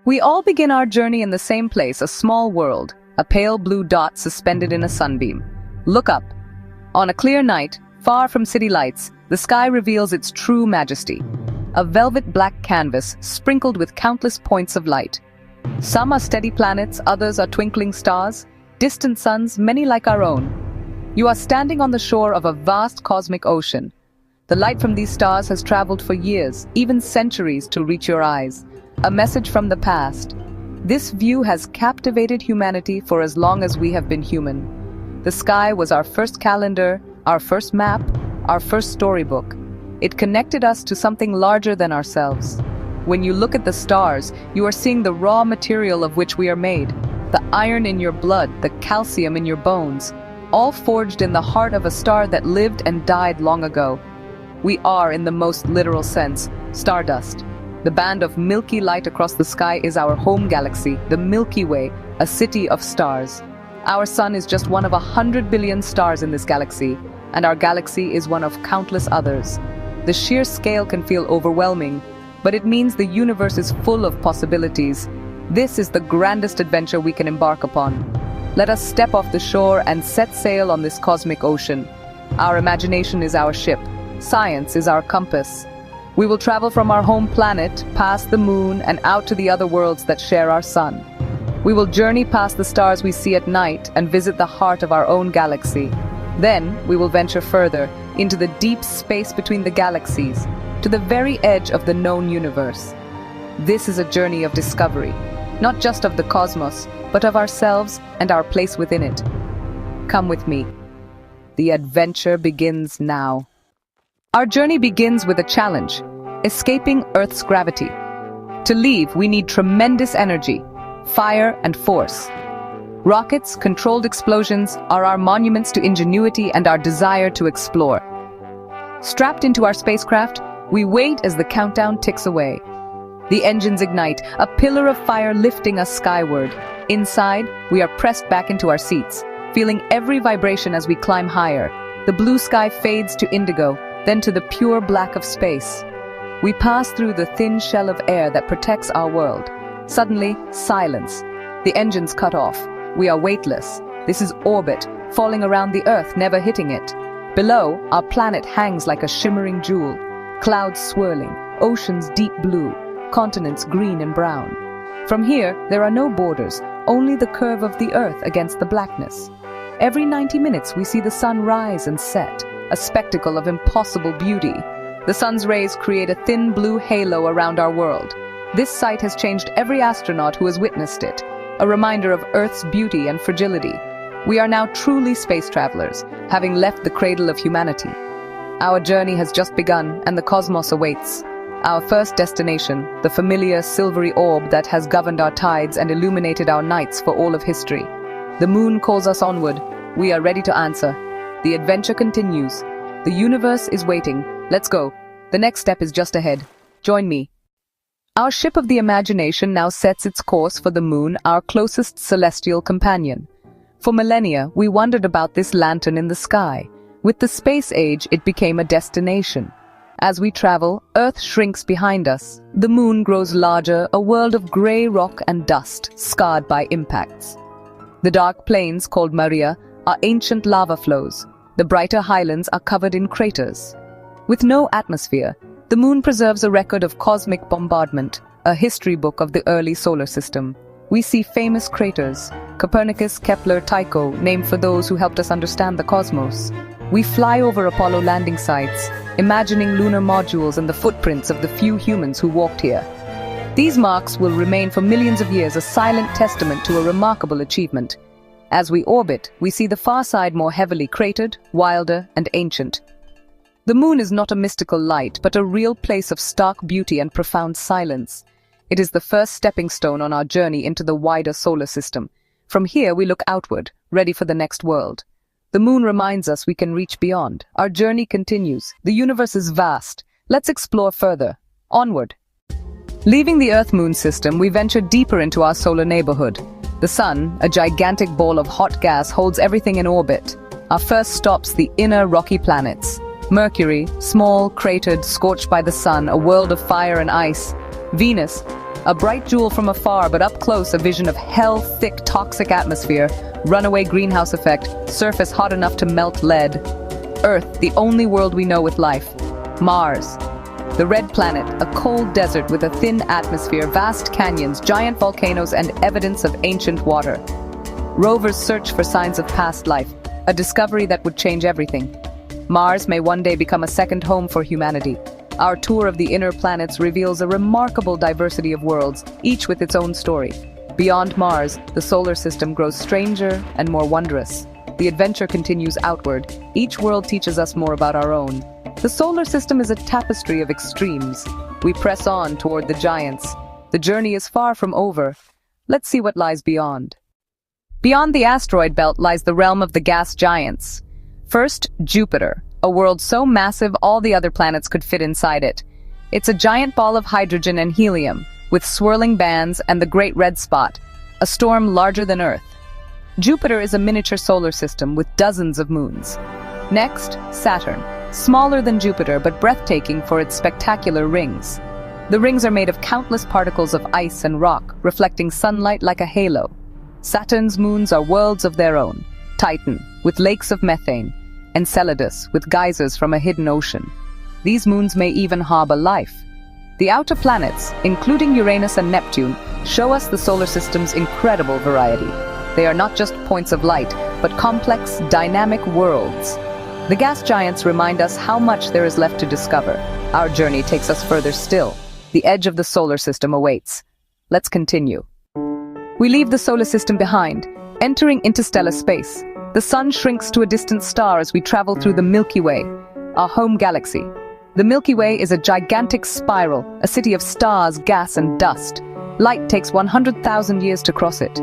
We all begin our journey in the same place, a small world, a pale blue dot suspended in a sunbeam. Look up. On a clear night, far from city lights, the sky reveals its true majesty. A velvet black canvas sprinkled with countless points of light. Some are steady planets, others are twinkling stars, distant suns, many like our own. You are standing on the shore of a vast cosmic ocean. The light from these stars has traveled for years, even centuries, to reach your eyes. A message from the past. This view has captivated humanity for as long as we have been human. The sky was our first calendar, our first map, our first storybook. It connected us to something larger than ourselves. When you look at the stars, you are seeing the raw material of which we are made. The iron in your blood, the calcium in your bones, all forged in the heart of a star that lived and died long ago. We are, in the most literal sense, stardust. The band of milky light across the sky is our home galaxy, the Milky Way, a city of stars. Our sun is just one of 100 billion stars in this galaxy, and our galaxy is one of countless others. The sheer scale can feel overwhelming, but it means the universe is full of possibilities. This is the grandest adventure we can embark upon. Let us step off the shore and set sail on this cosmic ocean. Our imagination is our ship. Science is our compass. We will travel from our home planet, past the moon, and out to the other worlds that share our sun. We will journey past the stars we see at night and visit the heart of our own galaxy. Then, we will venture further, into the deep space between the galaxies, to the very edge of the known universe. This is a journey of discovery, not just of the cosmos, but of ourselves and our place within it. Come with me. The adventure begins now. Our journey begins with a challenge: escaping Earth's gravity. To leave, we need tremendous energy, fire and force. Rockets, controlled explosions are our monuments to ingenuity and our desire to explore. Strapped into our spacecraft, we wait as the countdown ticks away. The engines ignite, a pillar of fire lifting us skyward. Inside, we are pressed back into our seats, feeling every vibration as we climb higher. The blue sky fades to indigo, then to the pure black of space. We pass through the thin shell of air that protects our world. Suddenly, silence. The engines cut off. We are weightless. This is orbit, falling around the Earth, never hitting it. Below, our planet hangs like a shimmering jewel. Clouds swirling, oceans deep blue, continents green and brown. From here, there are no borders, only the curve of the Earth against the blackness. Every 90 minutes, we see the sun rise and set, a spectacle of impossible beauty. The sun's rays create a thin blue halo around our world. This sight has changed every astronaut who has witnessed it, a reminder of Earth's beauty and fragility. We are now truly space travelers, having left the cradle of humanity. Our journey has just begun, and the cosmos awaits. Our first destination, the familiar silvery orb that has governed our tides and illuminated our nights for all of history. The moon calls us onward. We are ready to answer. The adventure continues. The universe is waiting. Let's go. The next step is just ahead. Join me. Our ship of the imagination now sets its course for the moon, our closest celestial companion. For millennia, we wondered about this lantern in the sky. With the space age, it became a destination. As we travel, Earth shrinks behind us. The moon grows larger, a world of gray rock and dust, scarred by impacts. The dark plains, called Maria, are ancient lava flows. The brighter highlands are covered in craters. With no atmosphere, the moon preserves a record of cosmic bombardment, a history book of the early solar system. We see famous craters, Copernicus, Kepler, Tycho, named for those who helped us understand the cosmos. We fly over Apollo landing sites, imagining lunar modules and the footprints of the few humans who walked here. These marks will remain for millions of years, a silent testament to a remarkable achievement. As we orbit, we see the far side more heavily cratered, wilder, and ancient. The moon is not a mystical light, but a real place of stark beauty and profound silence. It is the first stepping stone on our journey into the wider solar system. From here, we look outward, ready for the next world. The moon reminds us we can reach beyond. Our journey continues. The universe is vast. Let's explore further. Onward. Leaving the Earth-Moon system, we venture deeper into our solar neighborhood. The sun, a gigantic ball of hot gas, holds everything in orbit. Our first stops the inner rocky planets. Mercury, small, cratered, scorched by the sun, a world of fire and ice. Venus, A bright jewel from afar, but up close a vision of hell-thick toxic atmosphere, runaway greenhouse effect, surface hot enough to melt lead. Earth, the only world we know with life. Mars, the red planet, a cold desert with a thin atmosphere, vast canyons, giant volcanoes, and evidence of ancient water. Rovers search for signs of past life, a discovery that would change everything. Mars may one day become a second home for humanity. Our tour of the inner planets reveals a remarkable diversity of worlds, each with its own story. Beyond Mars, the solar system grows stranger and more wondrous. The adventure continues outward. Each world teaches us more about our own. The solar system is a tapestry of extremes. We press on toward the giants. The journey is far from over. Let's see what lies beyond. Beyond the asteroid belt lies the realm of the gas giants. First, Jupiter, a world so massive all the other planets could fit inside it. It's a giant ball of hydrogen and helium, with swirling bands and the Great Red Spot, a storm larger than Earth. Jupiter is a miniature solar system with dozens of moons. Next, Saturn, smaller than Jupiter but breathtaking for its spectacular rings. The rings are made of countless particles of ice and rock, reflecting sunlight like a halo. Saturn's moons are worlds of their own. Titan, with lakes of methane, Enceladus, with geysers from a hidden ocean. These moons may even harbor life. The outer planets, including Uranus and Neptune, show us the solar system's incredible variety. They are not just points of light, but complex, dynamic worlds. The gas giants remind us how much there is left to discover. Our journey takes us further still. The edge of the solar system awaits. Let's continue. We leave the solar system behind, entering interstellar space. The sun shrinks to a distant star as we travel through the Milky Way, our home galaxy. The Milky Way is a gigantic spiral, a city of stars, gas, and dust. Light takes 100,000 years to cross it.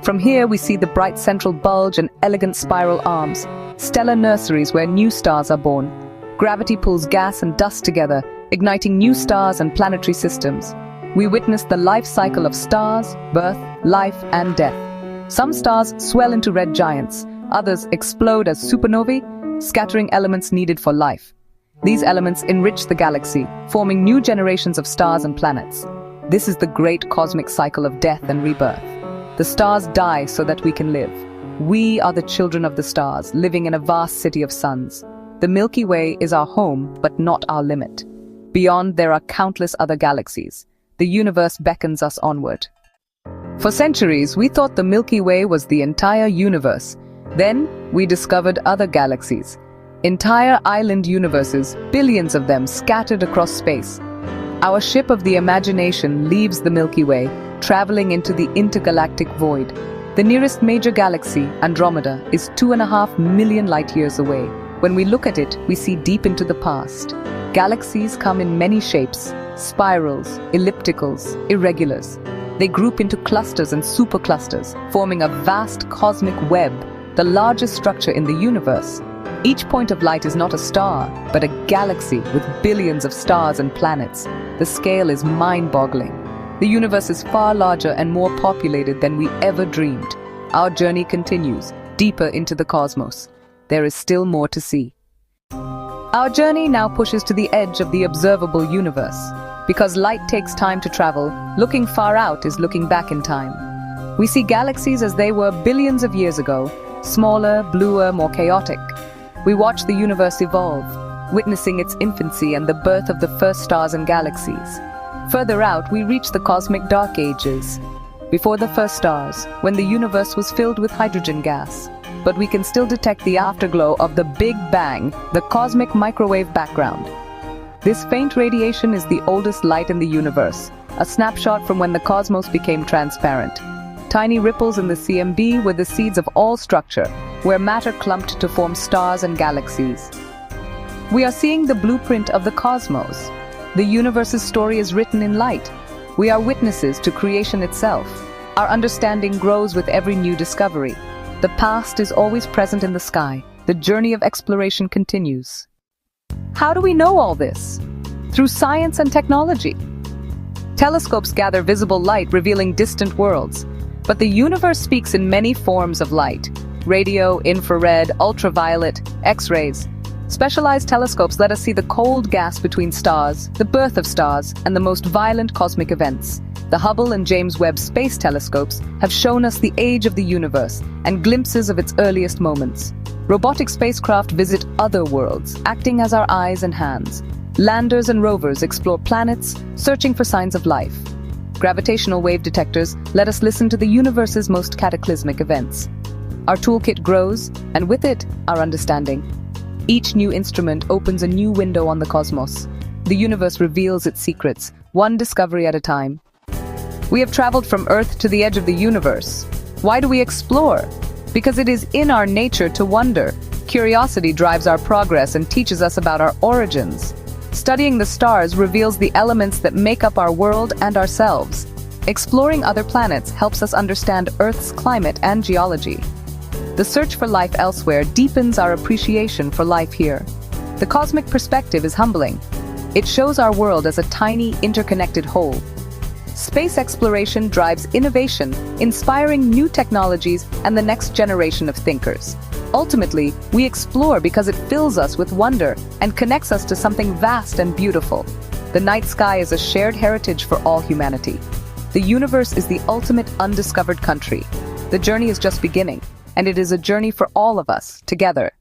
From here, we see the bright central bulge and elegant spiral arms, stellar nurseries where new stars are born. Gravity pulls gas and dust together, igniting new stars and planetary systems. We witness the life cycle of stars, birth, life, and death. Some stars swell into red giants, others explode as supernovae, scattering elements needed for life. These elements enrich the galaxy, forming new generations of stars and planets. This is the great cosmic cycle of death and rebirth. The stars die so that we can live. We are the children of the stars, living in a vast city of suns. The Milky Way is our home, but not our limit. Beyond, there are countless other galaxies. The universe beckons us onward. For centuries, we thought the Milky Way was the entire universe. Then, we discovered other galaxies. Entire island universes, billions of them scattered across space. Our ship of the imagination leaves the Milky Way, traveling into the intergalactic void. The nearest major galaxy, Andromeda, is 2.5 million light-years away. When we look at it, we see deep into the past. Galaxies come in many shapes: spirals, ellipticals, irregulars. They group into clusters and superclusters, forming a vast cosmic web, the largest structure in the universe. Each point of light is not a star, but a galaxy with billions of stars and planets. The scale is mind-boggling. The universe is far larger and more populated than we ever dreamed. Our journey continues, deeper into the cosmos. There is still more to see. Our journey now pushes to the edge of the observable universe. Because light takes time to travel, looking far out is looking back in time. We see galaxies as they were billions of years ago, smaller, bluer, more chaotic. We watch the universe evolve, witnessing its infancy and the birth of the first stars and galaxies. Further out, we reach the cosmic dark ages, before the first stars, when the universe was filled with hydrogen gas. But we can still detect the afterglow of the Big Bang, the cosmic microwave background. This faint radiation is the oldest light in the universe, a snapshot from when the cosmos became transparent. Tiny ripples in the CMB were the seeds of all structure, where matter clumped to form stars and galaxies. We are seeing the blueprint of the cosmos. The universe's story is written in light. We are witnesses to creation itself. Our understanding grows with every new discovery. The past is always present in the sky. The journey of exploration continues. How do we know all this? Through science and technology. Telescopes gather visible light, revealing distant worlds. But the universe speaks in many forms of light: radio, infrared, ultraviolet, X-rays. Specialized telescopes let us see the cold gas between stars, the birth of stars, and the most violent cosmic events. The Hubble and James Webb space telescopes have shown us the age of the universe and glimpses of its earliest moments. Robotic spacecraft visit other worlds, acting as our eyes and hands. Landers and rovers explore planets, searching for signs of life. Gravitational wave detectors let us listen to the universe's most cataclysmic events. Our toolkit grows, and with it, our understanding. Each new instrument opens a new window on the cosmos. The universe reveals its secrets, one discovery at a time. We have traveled from Earth to the edge of the universe. Why do we explore? Because it is in our nature to wonder. Curiosity drives our progress and teaches us about our origins. Studying the stars reveals the elements that make up our world and ourselves. Exploring other planets helps us understand Earth's climate and geology. The search for life elsewhere deepens our appreciation for life here. The cosmic perspective is humbling. It shows our world as a tiny, interconnected whole. Space exploration drives innovation, inspiring new technologies and the next generation of thinkers. Ultimately, we explore because it fills us with wonder and connects us to something vast and beautiful. The night sky is a shared heritage for all humanity. The universe is the ultimate undiscovered country. The journey is just beginning, and it is a journey for all of us, together.